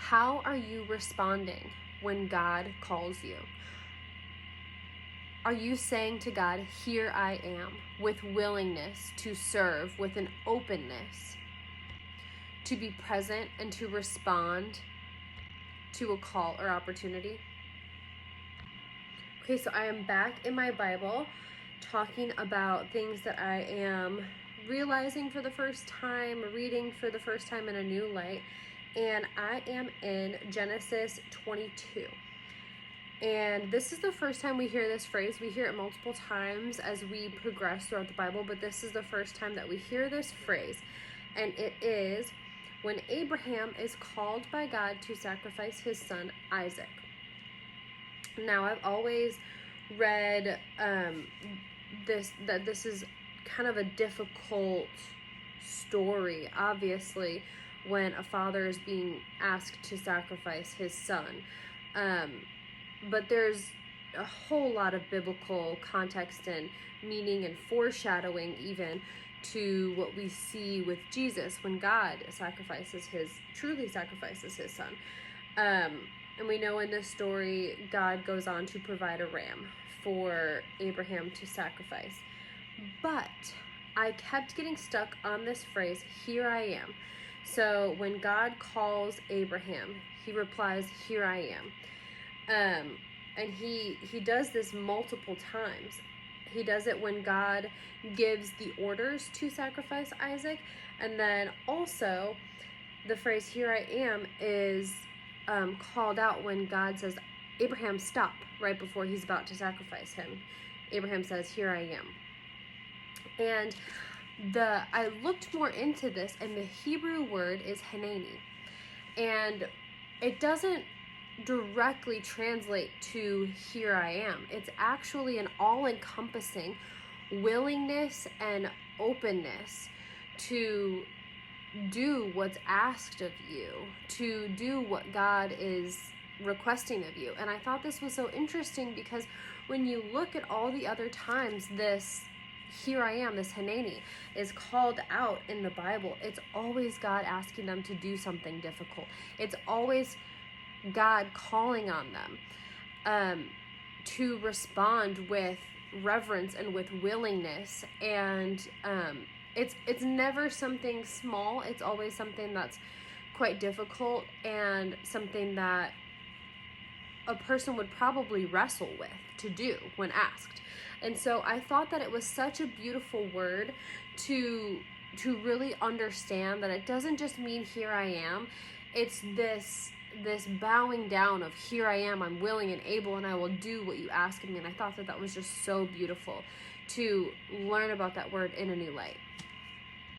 How are you responding when God calls you? Are you saying to God, here I am, with willingness to serve, with an openness to be present and to respond to a call or opportunity? Okay, so I am back in my Bible talking about things that I am realizing for the first time, reading for the first time in a new light, and I am in Genesis 22. And this is the first time we hear this phrase. We hear it multiple times as we progress throughout the Bible, but this is the first time that we hear this phrase. And it is when Abraham is called by God to sacrifice his son Isaac. Now, I've always read that this is kind of a difficult story, obviously, when a father is being asked to sacrifice his son. But there's a whole lot of biblical context and meaning and foreshadowing even to what we see with Jesus when God truly sacrifices his son. And we know in this story, God goes on to provide a ram for Abraham to sacrifice. But I kept getting stuck on this phrase, here I am. So when God calls Abraham, he replies, here I am. And he does this multiple times. He does it when God gives the orders to sacrifice Isaac. And then also the phrase, here I am, is called out when God says, Abraham, stop, right before he's about to sacrifice him. Abraham says, here I am. And I looked more into this, and the Hebrew word is Hineni. And it doesn't directly translate to here I am. It's actually an all-encompassing willingness and openness to do what's asked of you, to do what God is requesting of you. And I thought this was so interesting because when you look at all the other times this here I am, this Hineni, is called out in the Bible, it's always God asking them to do something difficult. It's always God calling on them to respond with reverence and with willingness. And it's never something small. It's always something that's quite difficult and something that a person would probably wrestle with to do when asked. And so I thought that it was such a beautiful word to really understand that it doesn't just mean here I am. It's this bowing down of here I am, I'm willing and able, and I will do what you ask of me. And I thought that was just so beautiful to learn about that word in a new light.